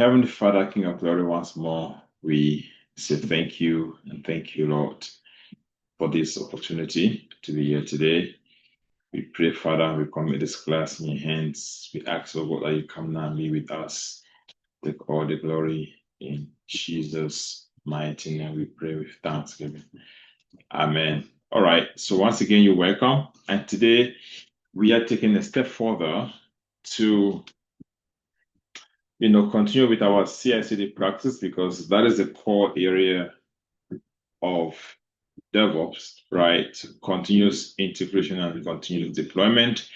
Heavenly Father, King of Glory, once more, we say thank you and thank you, Lord, for this opportunity to be here today. We pray, Father, we commit this class in your hands. We ask, oh God, that you come now and be with us. Take all the glory in Jesus' mighty name. We pray with thanksgiving. Amen. All right. So once again, you're welcome. And today we are taking a step further to continue with our CI/CD practice because that is the core area of DevOps, right? Continuous integration and continuous deployment.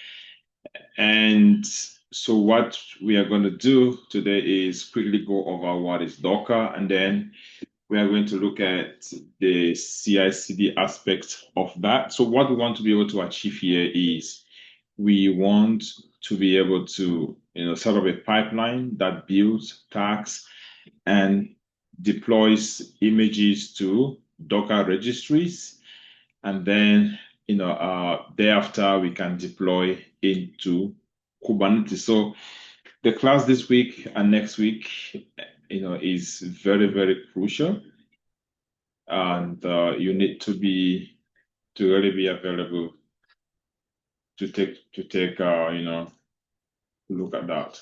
And so what we are going to do today is quickly go over what is Docker, and then we are going to look at the CI/CD aspect of that. So what we want to be able to achieve here is we want to be able to set up a pipeline that builds tasks and deploys images to Docker registries, and then thereafter we can deploy into Kubernetes. So the class this week and next week is very, very crucial, and you need to really be available to take look at that.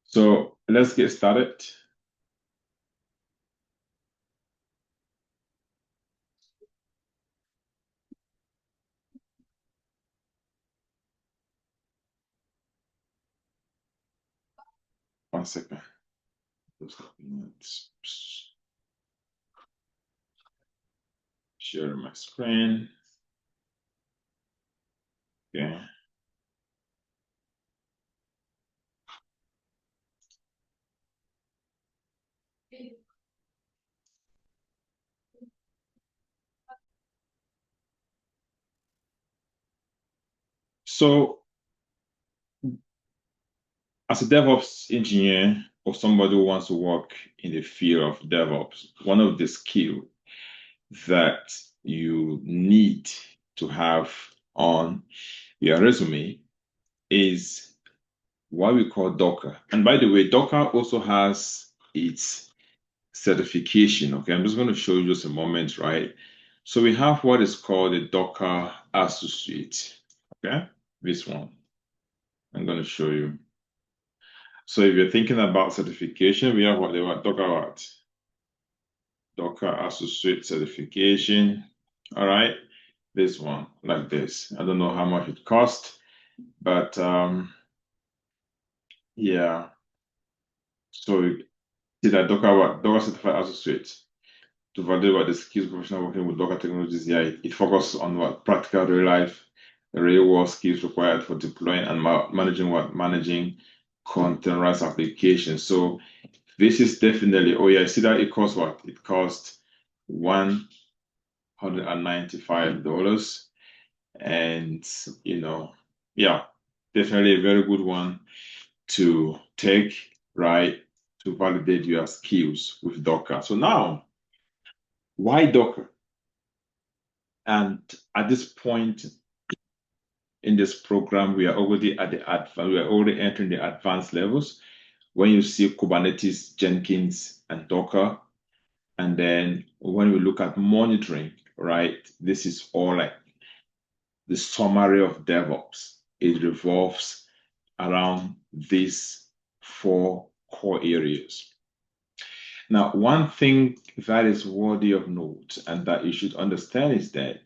So let's get started. One second. Share my screen. Okay. So as a DevOps engineer or somebody who wants to work in the field of DevOps, one of the skills that you need to have on your resume is what we call Docker. And by the way, Docker also has its certification. Okay, I'm just going to show you just a moment, right? So we have what is called a Docker Associate. Okay, this one. I'm going to show you. So if you're thinking about certification, we have what they want Docker Associate certification. All right, this one like this. I don't know how much it costs, but yeah. So see that Docker Certified Associate to validate what the skills professional working with Docker technologies. Yeah, it focuses on what practical real life, real world skills required for deploying and managing containerized applications. So this is definitely, oh yeah, see that it costs what? It costs $195. And yeah, definitely a very good one to take, right? To validate your skills with Docker. So now, why Docker? And at this point in this program, we are already entering the advanced levels. When you see Kubernetes, Jenkins, and Docker, and then when we look at monitoring, right, this is all like the summary of DevOps. It revolves around these four core areas. Now, one thing that is worthy of note and that you should understand is that,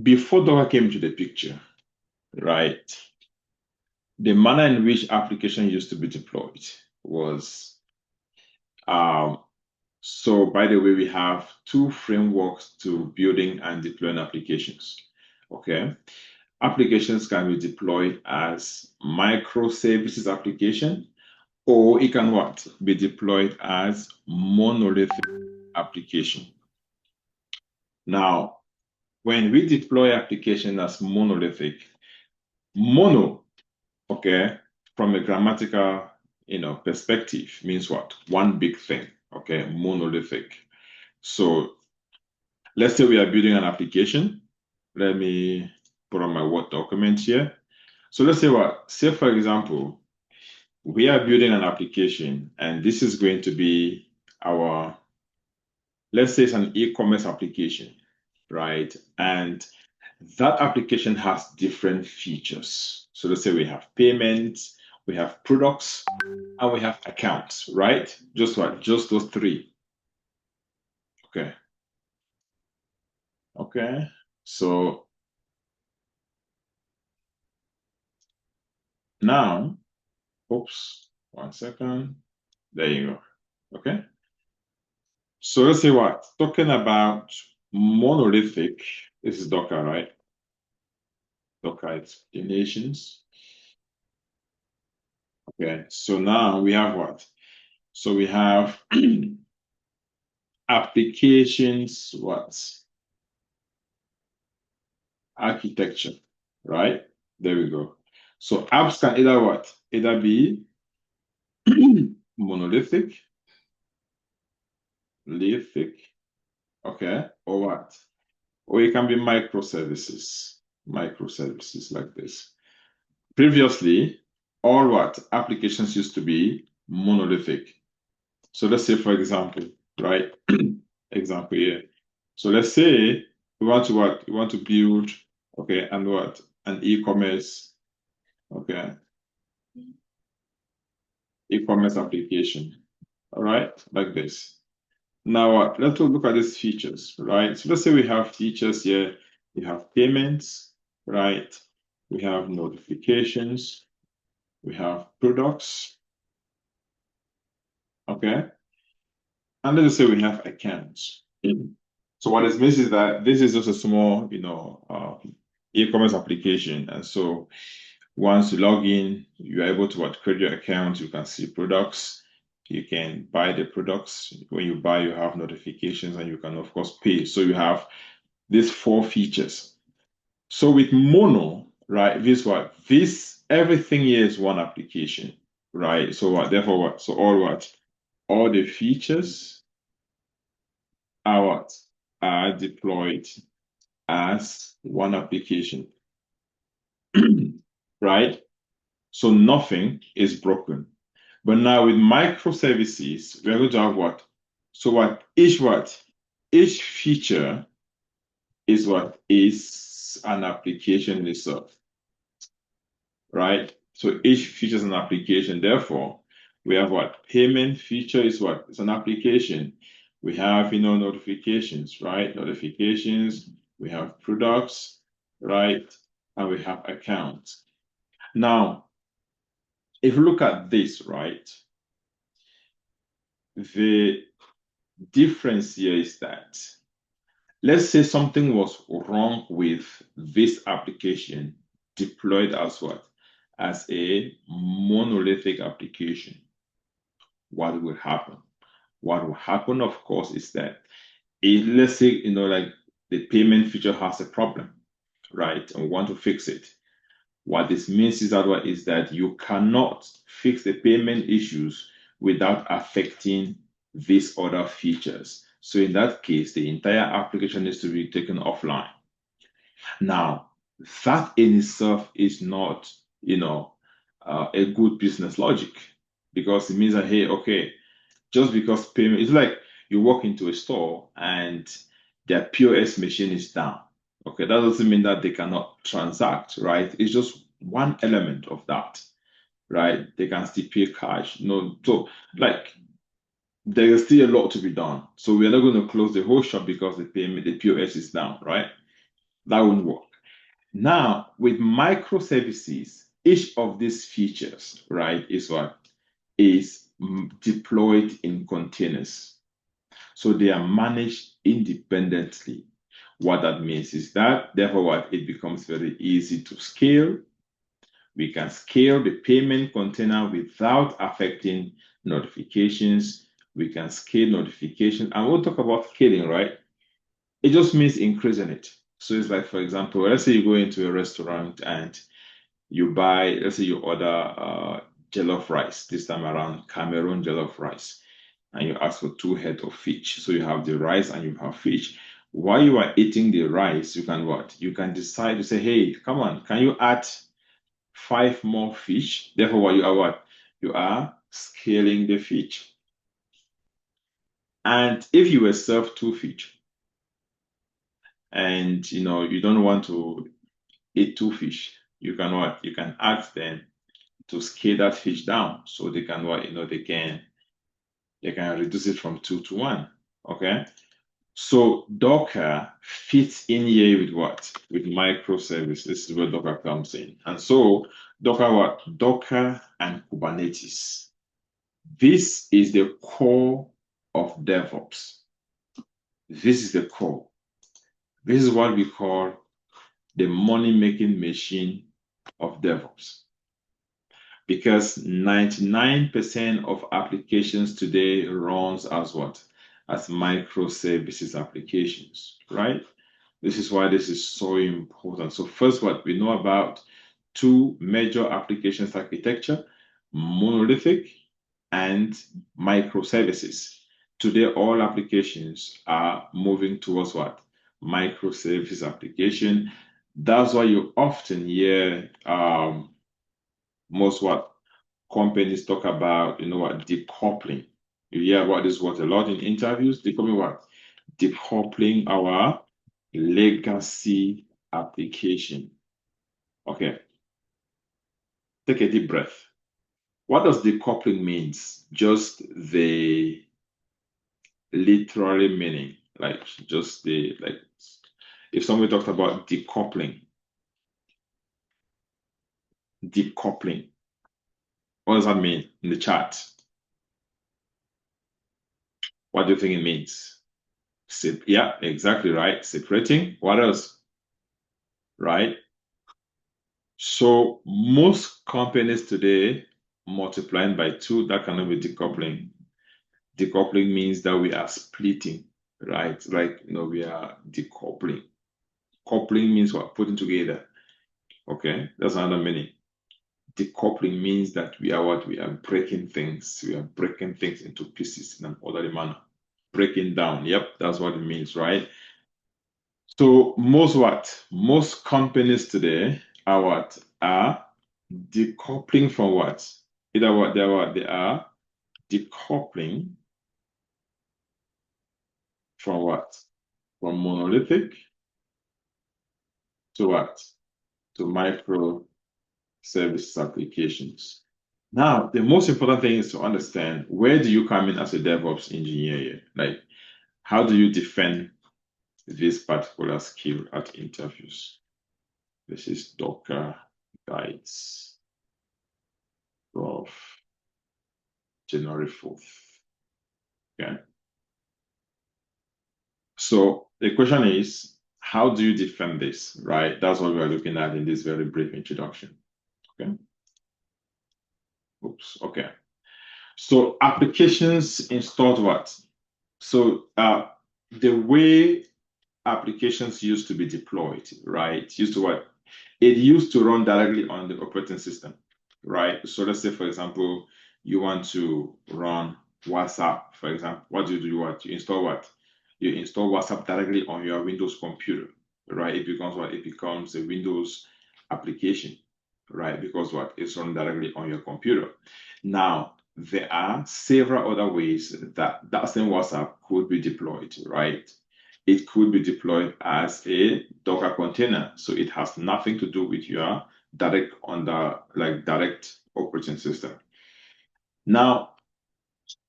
before Docker came to the picture, right, the manner in which application used to be deployed was, so by the way, we have two frameworks to building and deploying applications, okay? Applications can be deployed as microservices application, or it can what? Be deployed as monolithic application. Now, when we deploy application as monolithic, mono, okay, from a grammatical, perspective means what? One big thing, okay, monolithic. So Let's say we are building an application. Let me put on my Word document here. So let's say what? Say, for example, we are building an application, and this is going to be our, let's say it's an e-commerce application, right? And that application has different features. So let's say we have payments, we have products, and we have accounts, right? Just what? Just those three. Okay. Okay. So now, oops, 1 second. There you go. Okay. So let's say what? Talking about monolithic, this is Docker, right? Docker explanations. Okay. So now we have what? So we have applications, what? Architecture, right? There we go. So apps can either what? Either be monolithic, lithic, okay, or what? Or it can be microservices like this. Previously, all what? Applications used to be monolithic. So let's say, for example, right? Example here. So let's say we want to what? We want to build, okay, and what? An e-commerce, okay, e-commerce application. All right, like this. Now what? Let's look at these features, right? So let's say we have features here. We have payments, right? We have notifications. We have products, okay? And let's say we have accounts. So what this means is that this is just a small, e-commerce application. And so once you log in, you're able to what, create your account. You can see products. You can buy the products. When you buy, you have notifications, and you can, of course, pay. So you have these four features. So with Mono, right, this what? This, everything here is one application, right? So what? Therefore what? So all what? All the features are what? Are deployed as one application, right? So nothing is broken. But now with microservices, we are going to have what? So what? Each feature is what? Is an application in itself, right? So each feature is an application. Therefore, we have what? Payment feature is what? It's an application. We have, notifications, right? Notifications. We have products, right? And we have accounts. Now, if you look at this, right, the difference here is that let's say something was wrong with this application deployed as what? As a monolithic application. What will happen? What will happen, of course, is that let's say, like the payment feature has a problem, right? And we want to fix it. What this means is that you cannot fix the payment issues without affecting these other features. So in that case, the entire application needs to be taken offline. Now, that in itself is not, a good business logic, because it means that, hey, okay, just because payment, it's like you walk into a store and their POS machine is down. Okay, that doesn't mean that they cannot transact, right? It's just one element of that, right? They can still pay cash. No, so like there is still a lot to be done. So we're not going to close the whole shop because the POS is down, right? That won't work. Now, with microservices, each of these features, right, is what is deployed in containers. So they are managed independently. What that means is that, therefore, what it becomes very easy to scale. We can scale the payment container without affecting notifications. We can scale notification, and we'll talk about scaling, right? It just means increasing it. So it's like, for example, let's say you go into a restaurant and you buy, let's say you order jollof rice, this time around Cameroon jollof rice, and you ask for 2 heads of fish. So you have the rice and you have fish. while you are eating the rice, you can what? You can decide to say, hey, come on, can you add 5 more fish? Therefore, what you are what? You are scaling the fish. And if you were served 2 fish and you don't want to eat 2 fish, you can what? You can ask them to scale that fish down so they can what? They can reduce it from 2 to 1. Okay. So Docker fits in here with what? With microservices. This is where Docker comes in. And so Docker what? Docker and Kubernetes. This is the core of DevOps. This is the core. This is what we call the money-making machine of DevOps. Because 99% of applications today runs as what? As microservices applications, right? This is why this is so important. So first, what we know about 2 major applications architecture, monolithic and microservices. Today, all applications are moving towards what? Microservice application. That's why you often hear most what companies talk about, decoupling. You hear about this word a lot in interviews. Decoupling what? Decoupling our legacy application. Okay. Take a deep breath. What does decoupling means? Just the literary meaning, like just the like. If somebody talks about decoupling, what does that mean in the chat? What do you think it means? Yeah, exactly right. Separating. What else? Right? So most companies today multiplying by 2, that cannot be decoupling. Decoupling means that we are splitting, right? Like, we are decoupling. Coupling means what? Putting together. Okay, that's another meaning. Decoupling means that we are what? We are breaking things. We are breaking things into pieces in an orderly manner. Breaking down. Yep, that's what it means, right? So most companies today are what? Are decoupling from what? Either what? They are decoupling from what? From monolithic to what? To microservices applications. Now, the most important thing is to understand, where do you come in as a DevOps engineer here? Like, how do you defend this particular skill at interviews? This is Docker Guides, Prof, January 4th. Okay. So the question is, how do you defend this, right? That's what we're looking at in this very brief introduction. Okay. Oops. Okay. So applications installed what? So the way applications used to be deployed, right? Used to what? It used to run directly on the operating system, right? So let's say, for example, you want to run WhatsApp, for example. What do? What? You install what? You install WhatsApp directly on your Windows computer, right? It becomes what? It becomes a Windows application, right? Because what? It's run directly on your computer. Now, there are several other ways that that same WhatsApp could be deployed, right? It could be deployed as a Docker container. So it has nothing to do with your direct operating system. Now,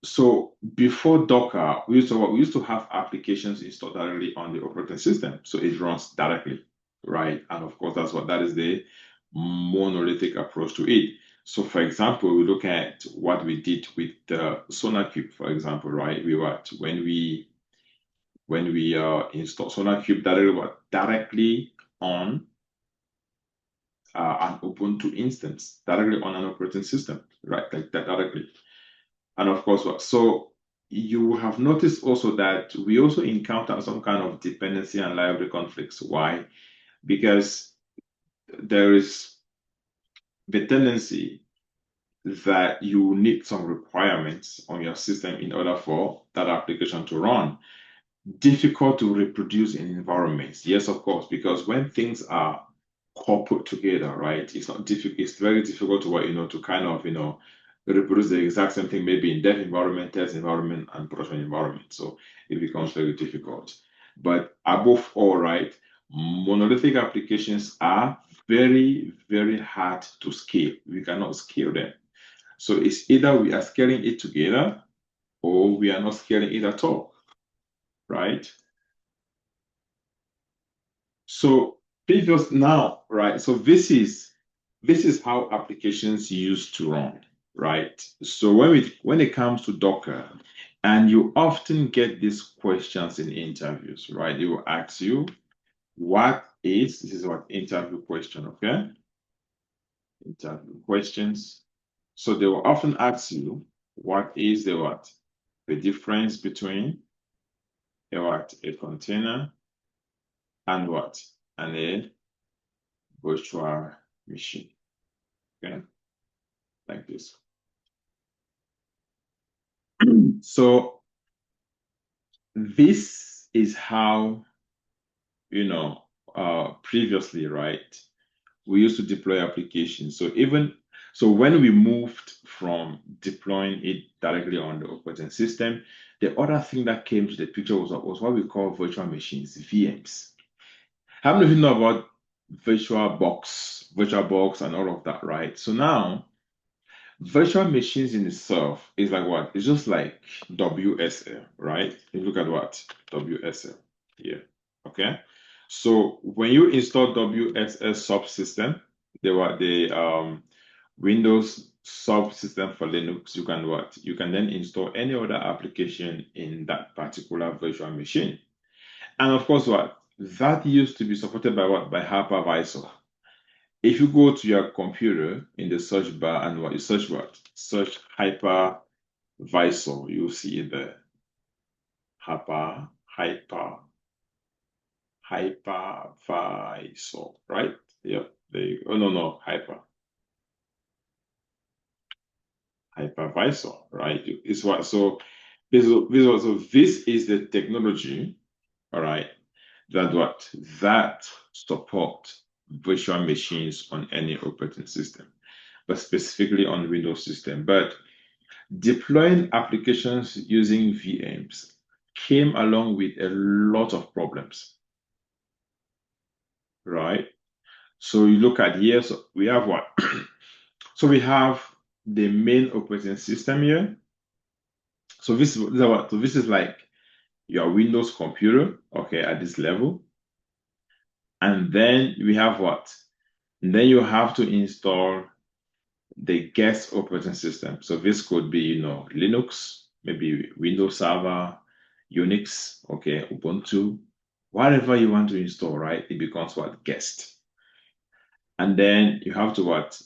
so before Docker, we used to have applications installed directly on the operating system. So it runs directly, right? And of course, that is the monolithic approach to it. So for example, we look at what we did with the SonarQube, for example, right? When we install SonarQube directly on an Ubuntu instance, directly on an operating system, right? Like that directly. And of course, so you have noticed also that we also encounter some kind of dependency and library conflicts. Why? Because there is the tendency that you need some requirements on your system in order for that application to run. difficult to reproduce in environments. Yes, of course, because when things are coupled together, right, it's not difficult. It's very difficult to to kind of reproduce the exact same thing maybe in dev environment, test environment, and production environment. So it becomes very difficult. But above all, right, monolithic applications are very, very hard to scale. We cannot scale them. So it's either we are scaling it together or we are not scaling it at all, right? So previous now, right? So this is how applications used to run, right? So when it comes to Docker, and you often get these questions in interviews, right? They will ask you, this is what interview question, okay? Interview questions. So they will often ask you, what is the what? The difference between a what? A container and what? And a virtual machine. Okay, like this. So this is how, previously, right? We used to deploy applications. So when we moved from deploying it directly on the operating system, the other thing that came to the picture was what we call virtual machines, VMs. How many of you know about virtual box, and all of that, right? So now virtual machines in itself is like what? It's just like WSL, right? You look at what? WSL here. Okay. So when you install WSL subsystem, they were the Windows subsystem for Linux, you can what? You can then install any other application in that particular virtual machine. And of course, what? That used to be supported by what? By hypervisor. If you go to your computer in the search bar and what you search what? Search hypervisor, you'll see it there. Hypervisor, right? Yep, there you go. Oh, no, hypervisor, right? It's what this is the technology, all right, that support virtual machines on any operating system, but specifically on Windows system. But deploying applications using VMs came along with a lot of problems, right? So you look at here, so we have what? So we have the main operating system here. So this is like your Windows computer, okay, at this level. And then we have what? And then you have to install the guest operating system. So this could be, Linux, maybe Windows Server, Unix, okay, Ubuntu, whatever you want to install, right? It becomes what? Guest. And then you have to what?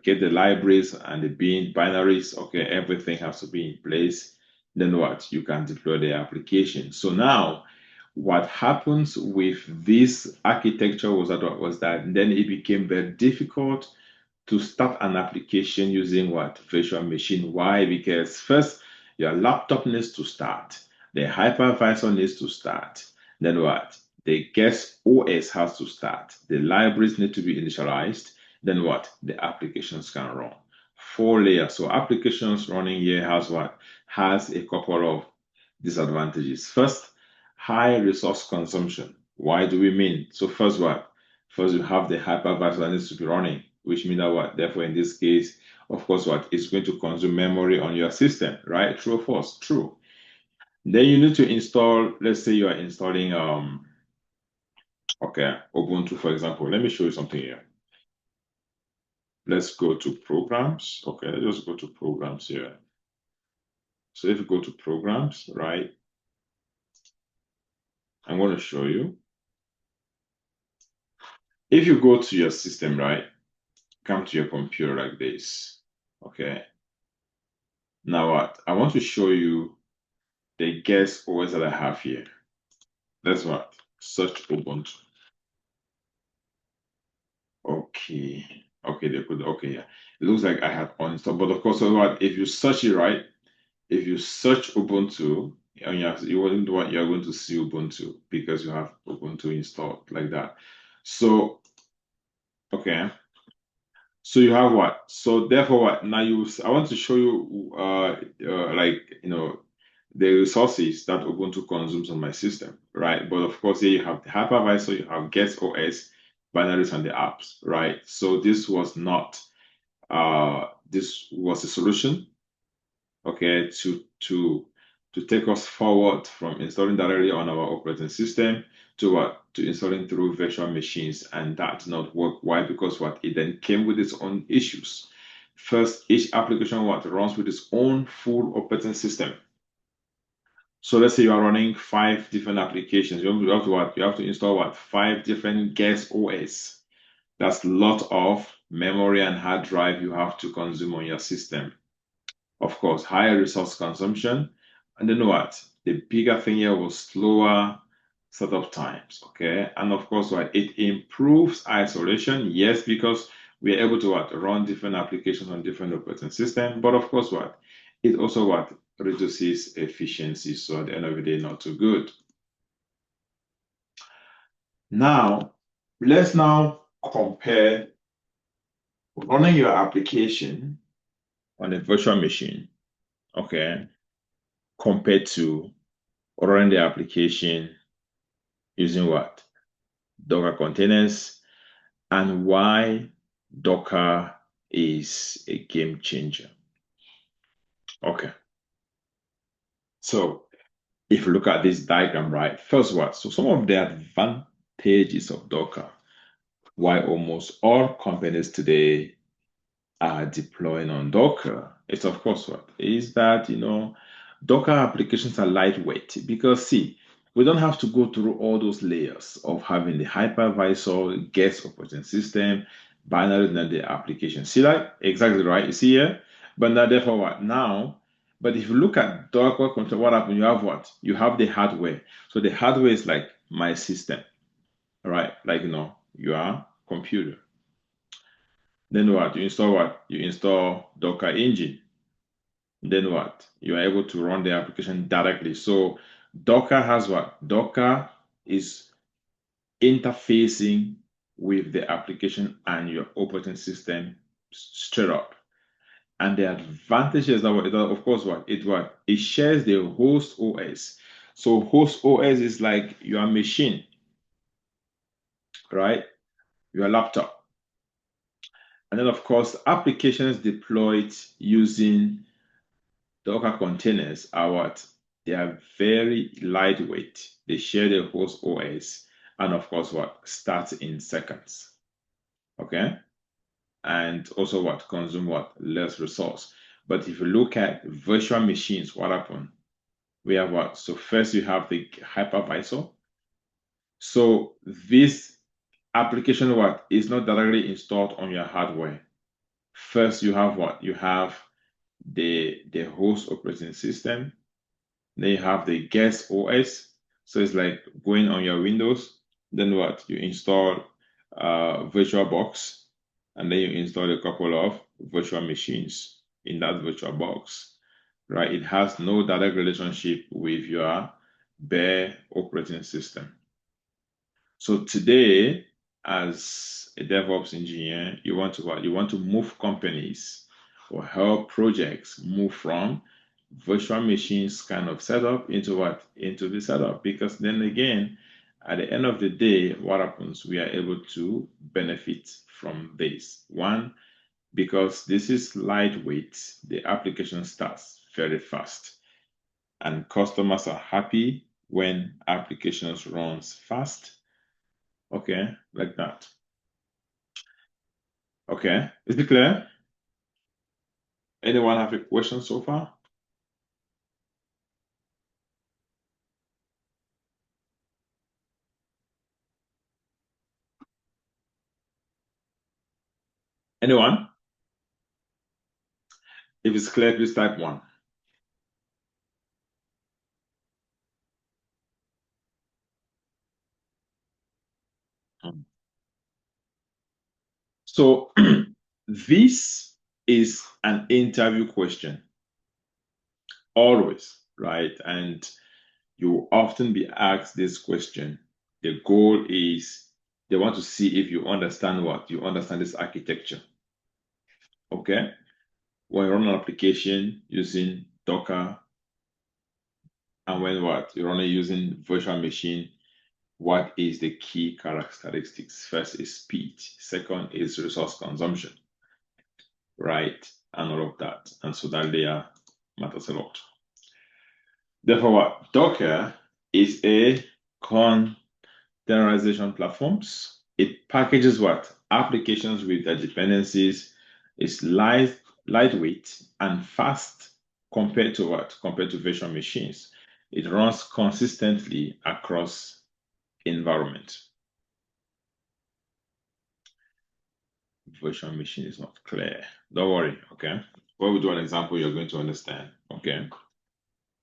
Get the libraries and the binaries. Okay, everything has to be in place. Then what? You can deploy the application. So now, what happens with this architecture was that then it became very difficult to start an application using what? Virtual machine. Why? Because first, your laptop needs to start. The hypervisor needs to start. Then what? The guest OS has to start. The libraries need to be initialized. Then what? The applications can run. 4 layers. So applications running here has what? Has a couple of disadvantages. First, high resource consumption. Why do we mean? So first what? First, you have the hypervisor that needs to be running, which means that what? Therefore, in this case, of course, what? It's going to consume memory on your system, right? True or false? True. Then you need to install, let's say you are installing okay, Ubuntu, for example. Let me show you something here. Let's go to programs. Okay, let's just go to programs here. So if you go to programs, right, I'm going to show you. If you go to your system, right, come to your computer like this. Okay. Now what? I want to show you the guest OS that I have here. That's what? Search Ubuntu. Okay. Okay, they could. Okay, yeah. It looks like I have uninstalled. But of course, so what? If you search it right, if you search Ubuntu, and you wouldn't want you're going to see Ubuntu because you have Ubuntu installed like that. So okay. So you have what? So therefore, what now? I want to show you, like the resources that Ubuntu consumes on my system, right? But of course, here you have the hypervisor, you have guest OS, binaries, and the apps, right? So this was not, this was a solution, okay, to take us forward from installing directly on our operating system to what to installing through virtual machines, and that did not work. Why? Because what it then came with its own issues. First, each application what runs with its own full operating system. So let's say you are running 5 different applications. You have to what? You have to install what? 5 different guest OS. That's a lot of memory and hard drive you have to consume on your system. Of course, higher resource consumption. And then what? The bigger thing here was slower setup times. Okay. And of course, what? It improves isolation. Yes, because we are able to what? Run different applications on different operating systems. But of course, what? It also what? Reduces efficiency. So at the end of the day, not too good. Now, let's now compare running your application on a virtual machine, okay, compared to running the application using what? Docker containers, and why Docker is a game changer. Okay. So if you look at this diagram, right, first what? So some of the advantages of Docker, why almost all companies today are deploying on Docker, it's of course what is that Docker applications are lightweight because see, we don't have to go through all those layers of having the hypervisor, guest operating system, binary, and then the application. See that? Exactly right. You see here? But now therefore what? Now, but if you look at Docker control, what happens? You have what? You have the hardware. So the hardware is like my system, right? Like your computer. Then what? You install what? You install Docker engine. Then what? You are able to run the application directly. So Docker has what? Docker is interfacing with the application and your operating system straight up. And the advantage is that, of course, it shares the host OS. So host OS is like your machine, right? Your laptop. And then, of course, applications deployed using Docker containers are what? They are very lightweight. They share the host OS, and of course, what? Start in seconds. Okay? And also what? Consume what? Less resource. But if you look at virtual machines, what happened? We have what? So first you have the hypervisor. So this application what is not directly installed on your hardware. First you have what? You have the host operating system. Then you have the guest OS. So it's like going on your Windows. Then what? You install VirtualBox, and then you install a couple of virtual machines in that VirtualBox, right? It has no direct relationship with your bare operating system. So today, as a DevOps engineer, you want to what? You want to move companies or help projects move from virtual machines kind of setup into what? Into the setup. Because then again, at the end of the day, what happens? We are able to benefit from this. One, because this is lightweight, the application starts very fast. And customers are happy when applications runs fast. Okay, like that. Okay, is it clear? Anyone have a question so far? Anyone? If it's clear, please type one. So this is an interview question. Always. right? And you will often be asked this question. The goal is they want to see if you understand what? You understand this architecture. Okay? When you run an application using Docker, and when what? You run it using virtual machine, what is the key characteristics? First is speed. Second is resource consumption, right? And all of that. And so that layer matters a lot. Therefore, what? Docker is a containerization platforms. It packages what? Applications with their dependencies. It's lightweight and fast compared to what? Compared to virtual machines. It runs consistently across environment. Virtual machine is not clear. Don't worry, okay? When we do an example, you're going to understand, okay?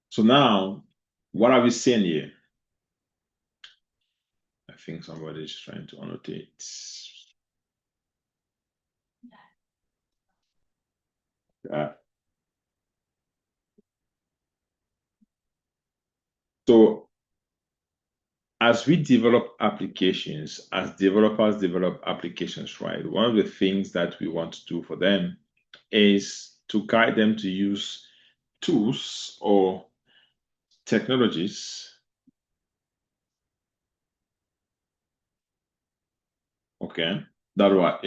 So now, what are we saying here? I think somebody is trying to annotate. So as we develop applications, as developers develop applications, right? One of the things that we want to do for them is to guide them to use tools or technologies, okay, that what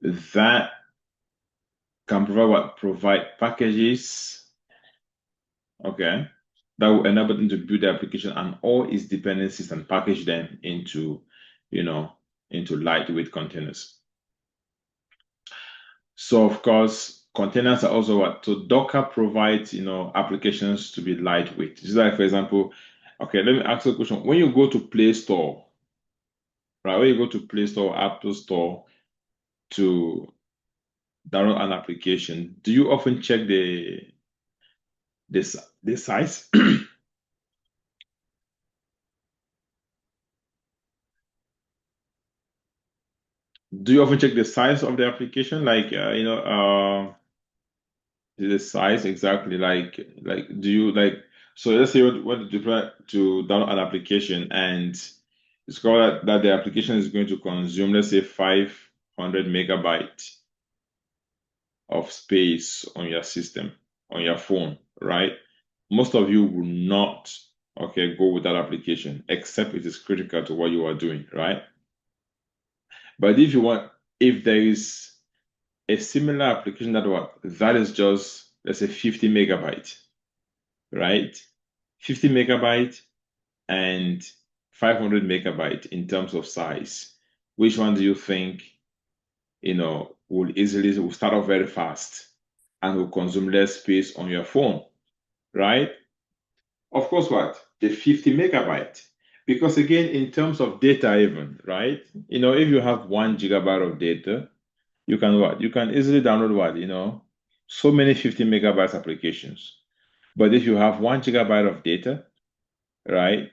that can provide packages, okay, that will enable them to build the application and all its dependencies and package them into, into lightweight containers. So of course, containers are also what? So Docker provides, applications to be lightweight. Just like, for example, okay, let me ask you a question. When you go to Play Store, right? When you go to Play Store, Apple Store to download an application, do you often check the size? Do you often check the size of the application? Like, the size exactly. Like, do you like? So let's say you want to deploy to download an application, and discover that the application is going to consume, let's say, 500 megabytes of space on your system, on your phone, right? Most of you will not, okay, go with that application, except it is critical to what you are doing, right? But if there is a similar application that is just, let's say, 50 megabyte, right? 50 megabyte and 500 megabyte in terms of size. Which one do you think, will start off very fast and will consume less space on your phone, right? Of course, what? The 50 megabyte. Because again, in terms of data even, right? If you have 1 gigabyte of data, you can what? You can easily download what? So many 50 megabytes applications. But if you have 1 gigabyte of data, right,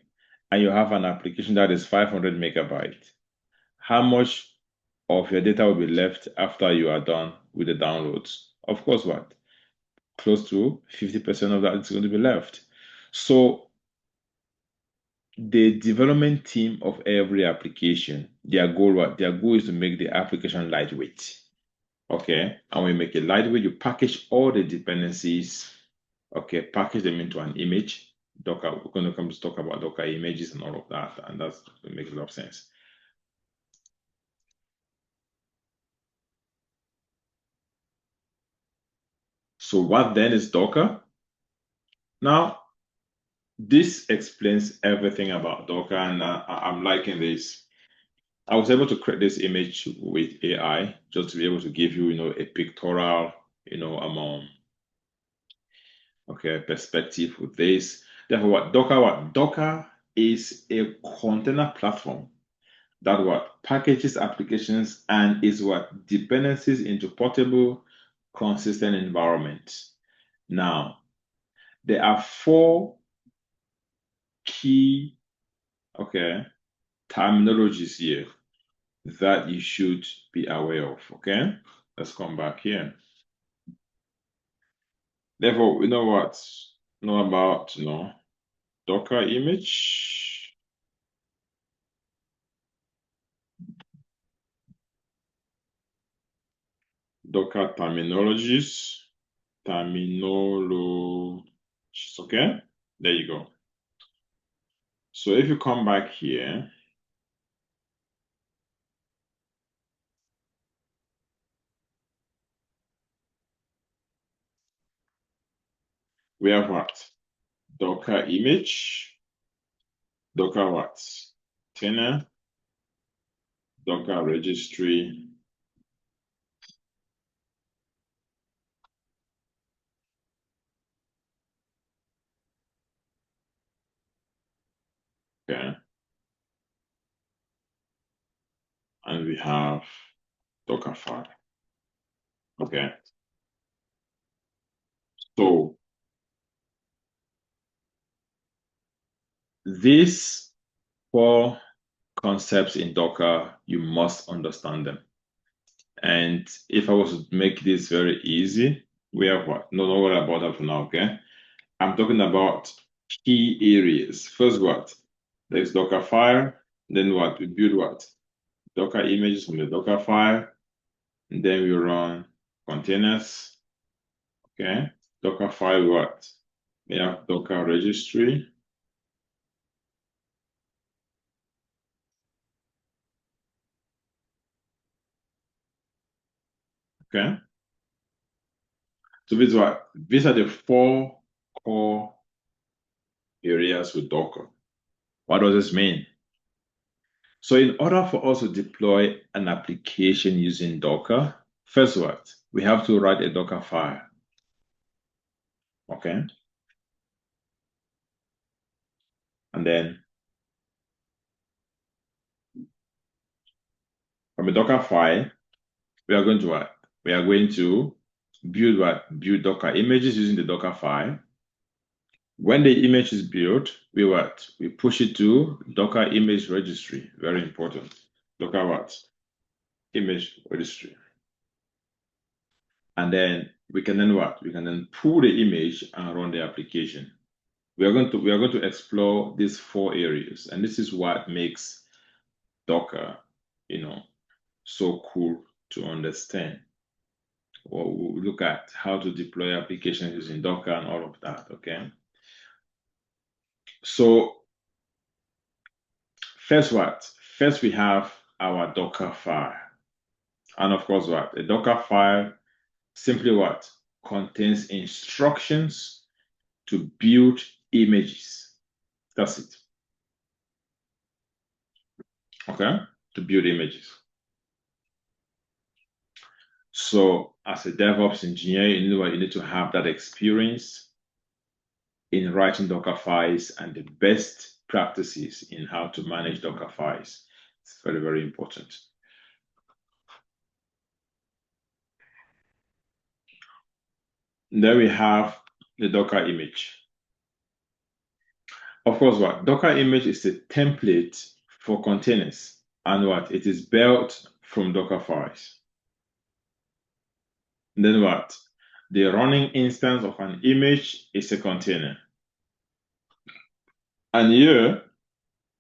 and you have an application that is 500 megabyte, how much of your data will be left after you are done with the downloads? Of course, what? Close to 50% of that is going to be left. So the development team of every application, their goal, what? Their goal is to make the application lightweight. Okay. And when you make it lightweight, you package all the dependencies, okay, package them into an image. Docker, we're going to come to talk about Docker images and all of that, and that makes a lot of sense. So what then is Docker? Now, this explains everything about Docker, and I'm liking this. I was able to create this image with AI just to be able to give you, a pictorial, perspective with this. Therefore, Docker is a container platform that packages applications and is dependencies into portable, consistent environments. Now, there are four key, terminologies here that you should be aware of. Okay, let's come back here. Therefore, know about, Docker image, Docker terminologies, okay? There you go. So if you come back here, we have what? Docker image, Docker what? Container, Docker registry, okay? And we have Dockerfile, okay? So these four concepts in Docker, you must understand them. And if I was to make this very easy, we have what? No, don't worry about that for now, okay? I'm talking about key areas. First, what? There's Dockerfile. Then what? We build what? Docker images from the Dockerfile. And then we run containers. Okay. Dockerfile what? We have Docker registry. Okay. So these are the four core areas with Docker. What does this mean? So in order for us to deploy an application using Docker, first what? We have to write a Docker file. Okay. And then from a Docker file, we are going to what? We are going to build what? Build Docker images using the Docker file. When the image is built, we what? We push it to Docker image registry. Very important. Docker what? Image registry. And then we can then what? We can then pull the image and run the application. We are going to explore these four areas, and this is what makes Docker, so cool to understand. We'll look at how to deploy applications using Docker and all of that. Okay. So first what? First we have our Docker file. And of course what? A Docker file simply what? Contains instructions to build images. That's it. Okay? To build images. So as a DevOps engineer, you need to have that experience in writing Docker files and the best practices in how to manage Docker files. It's very, very important. Then we have the Docker image. Of course, what? Docker image is a template for containers. And what? It is built from Docker files. Then what? The running instance of an image is a container. And here,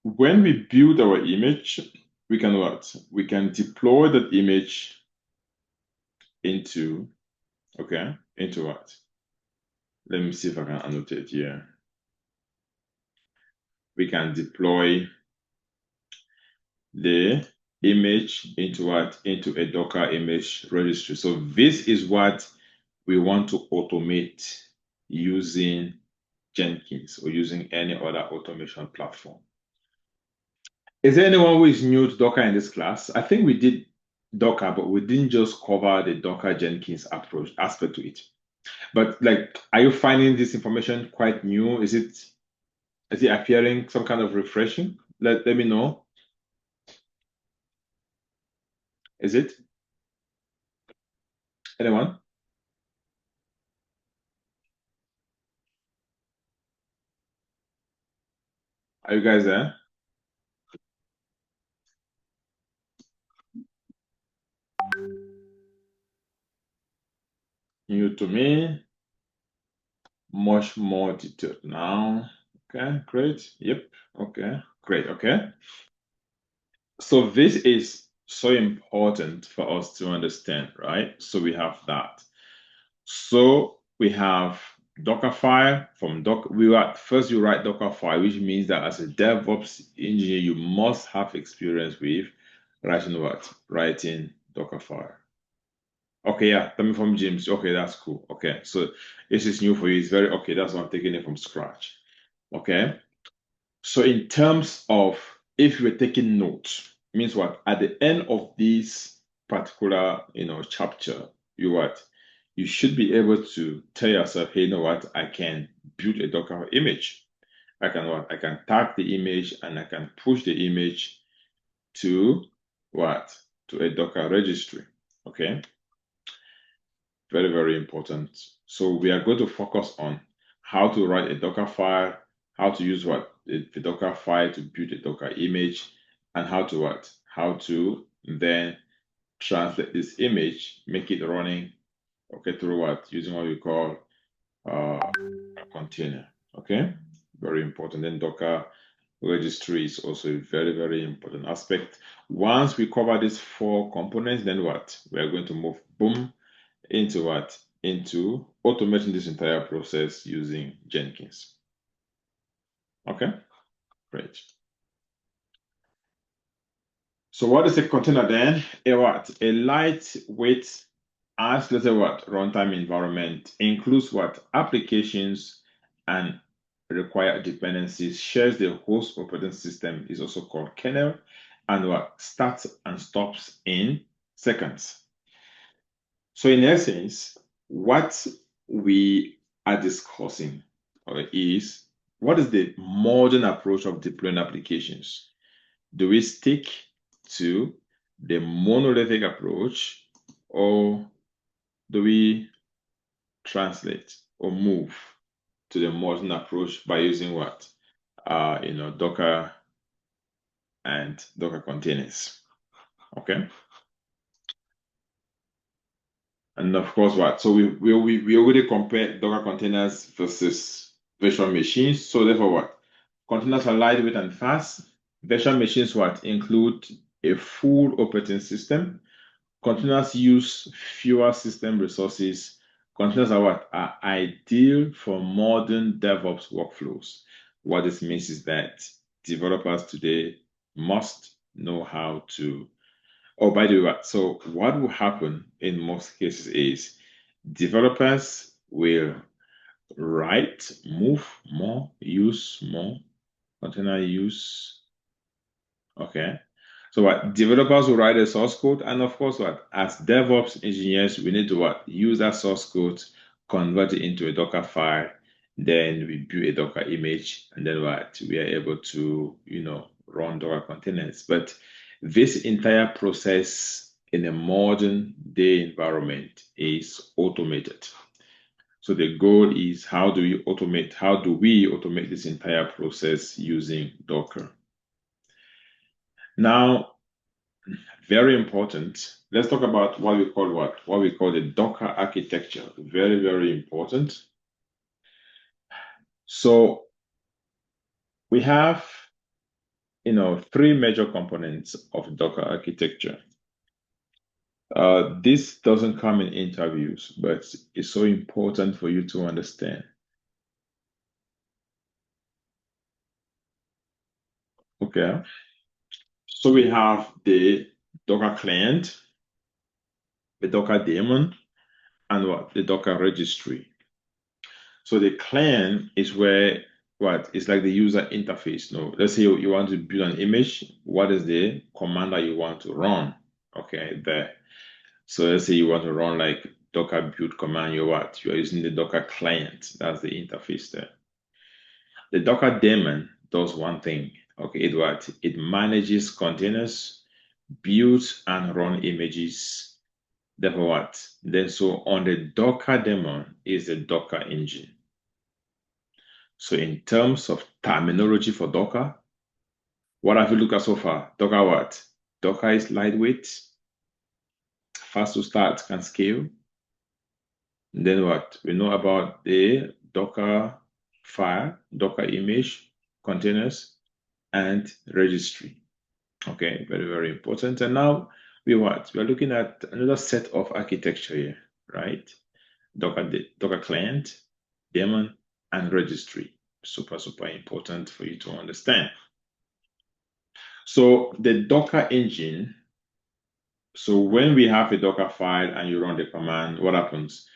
when we build our image, we can what? We can deploy that image into what? Let me see if I can annotate here. We can deploy the image into what? Into a Docker image registry. So this is what we want to automate using Jenkins or using any other automation platform. Is there anyone who is new to Docker in this class? I think we did Docker, but we didn't just cover the Docker Jenkins approach aspect to it. But are you finding this information quite new? Is it appearing some kind of refreshing? Let me know. Is it? Anyone? Are you guys there? New to me. much more detailed now. Okay, great. Yep. Okay, great. Okay. So this is so important for us to understand, right? So we have that. So we have Dockerfile from Docker. First you write Dockerfile, which means that as a DevOps engineer, you must have experience with writing what? Writing Dockerfile. Okay, yeah, coming from James. Okay, that's cool. Okay, so this is new for you. It's very okay. That's why I'm taking it from scratch. Okay. So in terms of if you were taking notes, means what? At the end of this particular, chapter, you should be able to tell yourself, hey, you know what? I can build a Docker image. I can what? I can tag the image and I can push the image to what? To a Docker registry. Okay. Very, very important. So we are going to focus on how to write a Docker file, how to use the Docker file to build a Docker image, and how to How to then translate this image, make it running, okay, through using what we call a container. Okay, very important. Then Docker registry is also a very, very important aspect. Once we cover these four components, then we are going to move boom into into automating this entire process using Jenkins. Okay, great. So what is a container then? A lightweight isolated runtime environment includes applications and required dependencies, shares the host operating system, is also called kernel, and starts and stops in seconds. So in essence, what we are discussing is what is the modern approach of deploying applications? Do we stick to the monolithic approach, or do we translate or move to the modern approach by using Docker and Docker containers? Okay. And of course, so we already compare Docker containers versus virtual machines. So therefore, containers are lightweight and fast. Virtual machines include a full operating system. Containers use fewer system resources. Containers are ideal for modern DevOps workflows. What this means is that developers today must know how to. Oh, by the way, so what will happen in most cases is developers will move more, use more, container use. Okay. So developers will write a source code, and of course, as DevOps engineers, we need to use that source code, convert it into a Docker file, then we build a Docker image, and then we are able to, run Docker containers. But this entire process in a modern day environment is automated. So the goal is how do we automate this entire process using Docker? Now, very important. Let's talk about what we call the Docker architecture. Very, very important. So we have, three major components of Docker architecture. This doesn't come in interviews, but it's so important for you to understand. Okay. So we have the Docker client, the Docker daemon, and the Docker registry. So the client is where it's like the user interface. Let's say you want to build an image. What is the command that you want to run? Okay, there. So let's say you want to run like Docker build command. You are using the Docker client. That's the interface there. The Docker daemon does one thing. Okay, it manages containers, builds and run images. Therefore, then so on the Docker daemon is the Docker engine. So in terms of terminology for Docker, what have you looked at so far? Docker Docker is lightweight, fast to start, can scale. And then we know about the Dockerfile, Docker image, containers, and registry. Okay, very, very important. And now we what? We're looking at another set of architecture here, right? Docker client, daemon, and registry. Super, super important for you to understand. So the Docker engine, so when we have a Docker file and you run the command, what happens?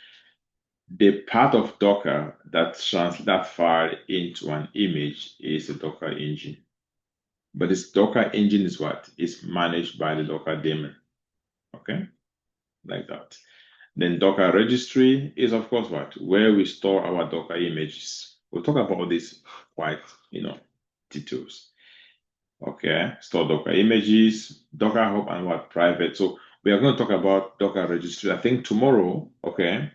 The part of Docker that translates that file into an image is the Docker engine. But this Docker engine is what? It's managed by the Docker daemon. Okay? Like that. Then Docker registry is, of course, what? Where we store our Docker images. We'll talk about this quite, details. Okay, store Docker images, Docker Hub, and what? Private. So we are going to talk about Docker registry, I think tomorrow, okay?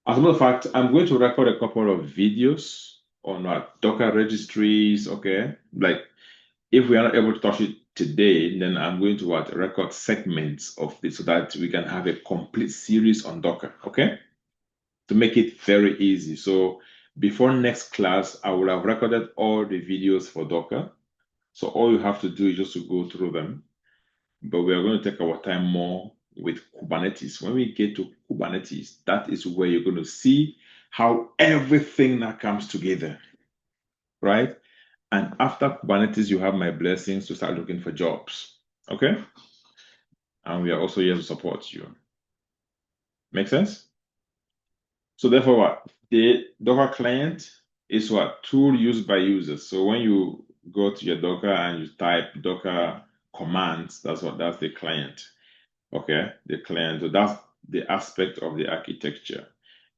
As a matter of fact, I'm going to record a couple of videos on what Docker registries, okay? Like, if we are not able to touch it today, then I'm going to record segments of this so that we can have a complete series on Docker, okay? To make it very easy. So before next class, I will have recorded all the videos for Docker. So all you have to do is just to go through them. But we are going to take our time more with Kubernetes. When we get to Kubernetes, that is where you're going to see how everything that comes together, right? And after Kubernetes, you have my blessings to start looking for jobs, okay? And we are also here to support you. Make sense? So therefore, what? The Docker client is what? Tool used by users. So when you go to your Docker and you type Docker commands, that's the client. Okay, the client. So that's the aspect of the architecture.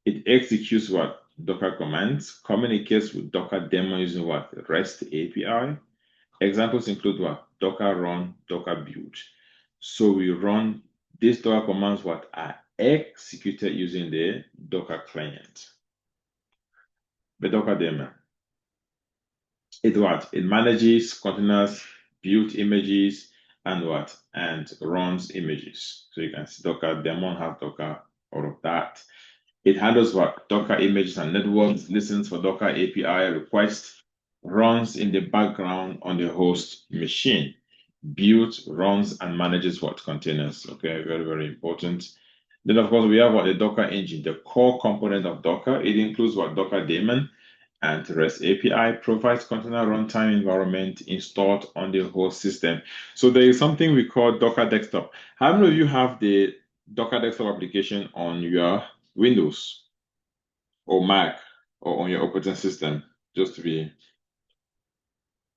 It executes what? Docker commands, communicates with Docker daemon using what? REST API. Examples include what? Docker run, Docker build. So we run these Docker commands what are executed using the Docker client. The Docker daemon. It manages containers, built images, and what? And runs images. So you can see Docker daemon have Docker, all of that. It handles what? Docker images and networks, listens for Docker API requests, runs in the background on the host machine, builds, runs, and manages what? Containers. Okay, very, very important. Then, of course, we have what? The Docker engine, the core component of Docker. It includes what? Docker daemon and REST API, provides container runtime environment installed on the host system. So there is something we call Docker Desktop. How many of you have the Docker Desktop application on your Windows or Mac or on your operating system? Just to be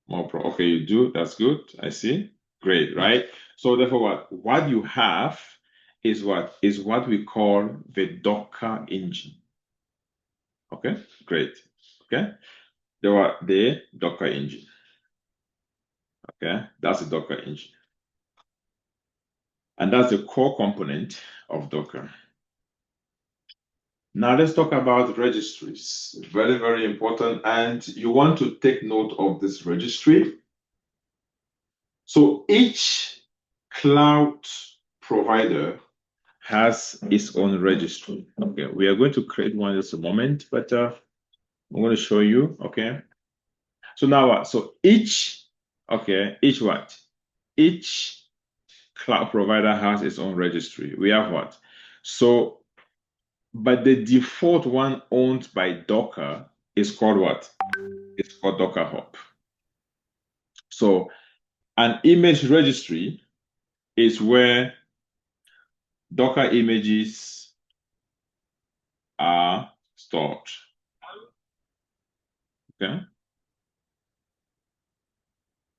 more pro. Okay, you do. That's good. I see. Great, right? So therefore, what you have is what we call the Docker engine. Okay, great. Okay, the Docker engine. Okay, that's the Docker engine. And that's the core component of Docker. Now let's talk about registries. Very, very important. And you want to take note of this registry. So each cloud provider has its own registry. Okay, we are going to create one in just a moment, but I'm going to show you. Okay. So now what? So each cloud provider has its own registry. We have what? So, but the default one owned by Docker is called what? It's called Docker Hub. So an image registry is where Docker images are stored. Okay.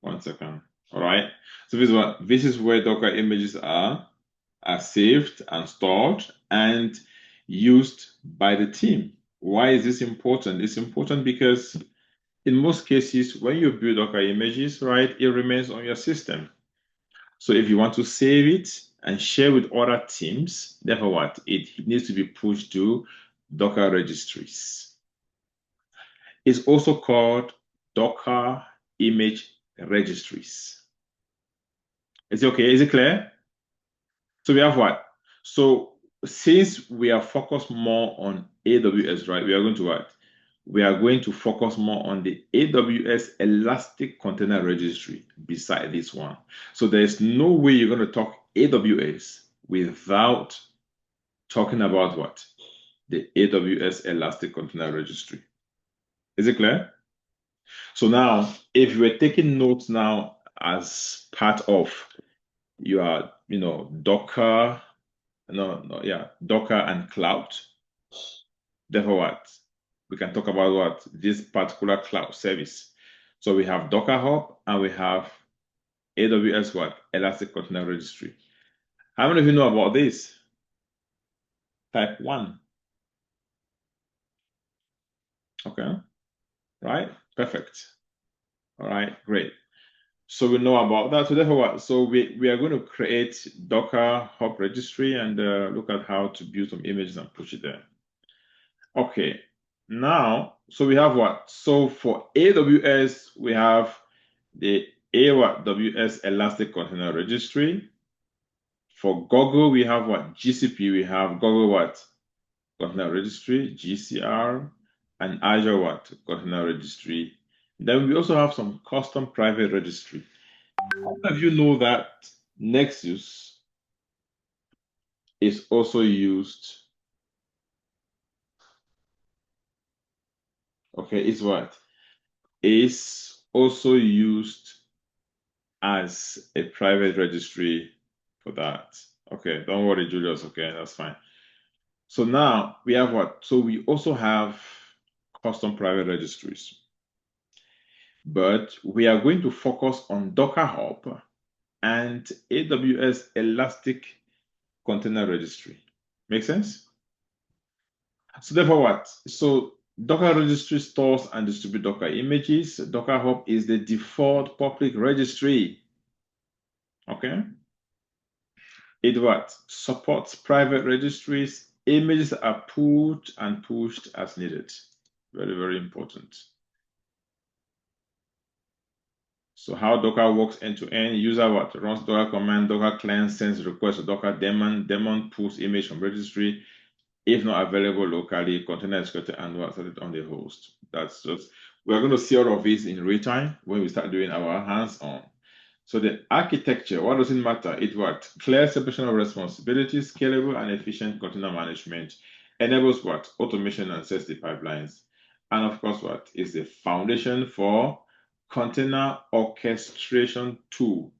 1 second. All right. So this is where Docker images are saved and stored and used by the team. Why is this important? It's important because in most cases, when you build Docker images, right, it remains on your system. So if you want to save it and share with other teams, therefore what? It needs to be pushed to Docker registries. It's also called Docker image registries. Is it okay? Is it clear? So we have what? So since we are focused more on AWS, right, we are going to what? we are going to focus more on the AWS Elastic Container Registry beside this one. So there's no way you're going to talk AWS without talking about what? The AWS Elastic Container Registry. Is it clear? So now, if you were taking notes now as part of your, Docker, Docker and cloud, therefore what? We can talk about what? This particular cloud service. So we have Docker Hub and we have AWS what? Elastic Container Registry. How many of you know about this? Type 1. Okay, right? Perfect. All right, great. So we know about that. So therefore what? So we are going to create Docker Hub registry and look at how to build some images and push it there. Okay, now, so we have what? So for AWS, we have the AWS Elastic Container Registry. For Google, we have what? GCP, we have Google what? Container Registry, GCR, and Azure what? Container Registry. Then we also have some custom private registry. How many of you know that Nexus is also used? Okay, it's what? Is also used as a private registry for that. Okay, don't worry, Julius. Okay, that's fine. So now we have what? So we also have custom private registries. But we are going to focus on Docker Hub and AWS Elastic Container Registry. Make sense? So therefore what? So Docker registry stores and distributes Docker images. Docker Hub is the default public registry. Okay? It what? Supports private registries. Images are put and pushed as needed. Very, very important. So how Docker works end to end, user what? Runs Docker command, Docker client sends request to Docker daemon, daemon pulls image from registry. If not available locally, container is created and started on the host. That's just, we're going to see all of this in real time when we start doing our hands-on. So the architecture, what does it matter? It what? Clear separation of responsibilities, scalable and efficient container management, enables what? Automation and safety pipelines. And of course, what is the foundation for container orchestration tool?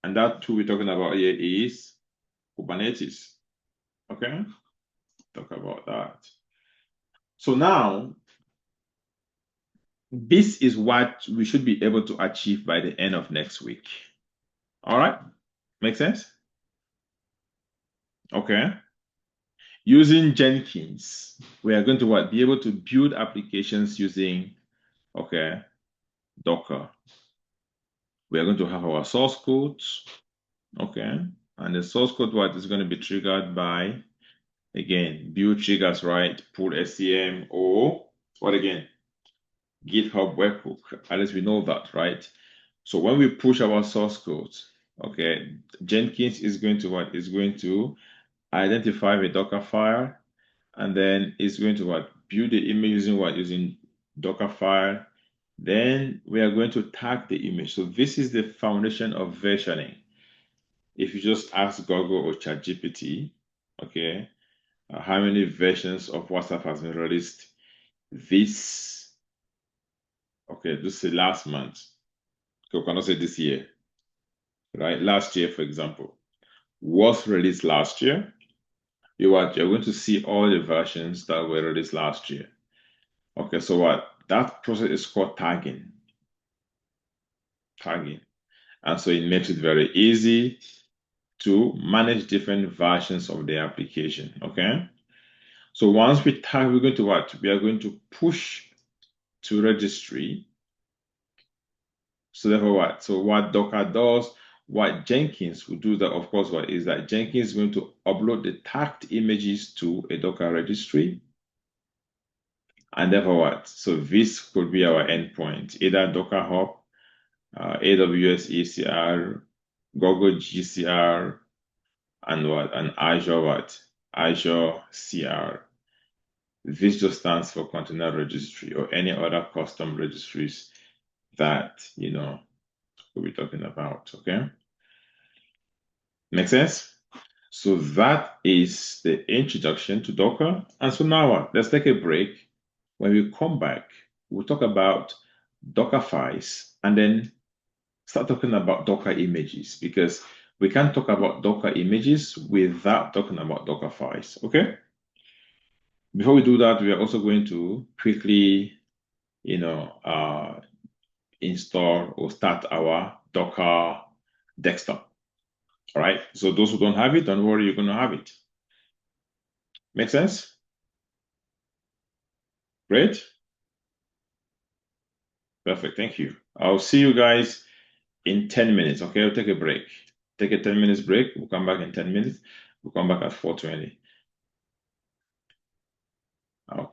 And that tool we're talking about here is Kubernetes. Okay, talk about that. So now, this is what we should be able to achieve by the end of next week. All right, make sense? Okay. Using Jenkins, we are going to what? Be able to build applications using, okay, Docker. We are going to have our source code, okay, and the source code what is going to be triggered by, again, build triggers, right? Pull SCM or what again? GitHub webhook. At least we know that, right? So when we push our source code, okay, Jenkins is going to what? Is going to identify the Dockerfile, and then it's going to what? Build the image using what? Using Dockerfile. Then we are going to tag the image. So this is the foundation of versioning. If you just ask Google or ChatGPT, okay, how many versions of WhatsApp has been released this, okay, this is last month. We cannot say this year, right? Last year, for example, was released last year. You're going to see all the versions that were released last year. Okay, so what? That process is called tagging. Tagging. And so it makes it very easy to manage different versions of the application. Okay. So once we tag, we're going to what? We are going to push to registry. So therefore what? So what Docker does, what Jenkins will do that, of course, what is that Jenkins is going to upload the tagged images to a Docker registry. And therefore what? So this could be our endpoint, either Docker Hub, AWS ECR, Google GCR, and what? And Azure what? Azure CR. This just stands for container registry or any other custom registries that, we'll be talking about, okay? Make sense? So that is the introduction to Docker. And so now let's take a break. When we come back, we'll talk about Docker files and then start talking about Docker images because we can't talk about Docker images without talking about Docker files, okay? Before we do that, we are also going to quickly, install or start our Docker desktop. All right. So those who don't have it, don't worry, you're going to have it. Make sense? Great. Perfect. Thank you. I'll see you guys in 10 minutes. Okay. I'll take a break. Take a 10 minutes break. We'll come back in 10 minutes. We'll come back at 4:20. Okay.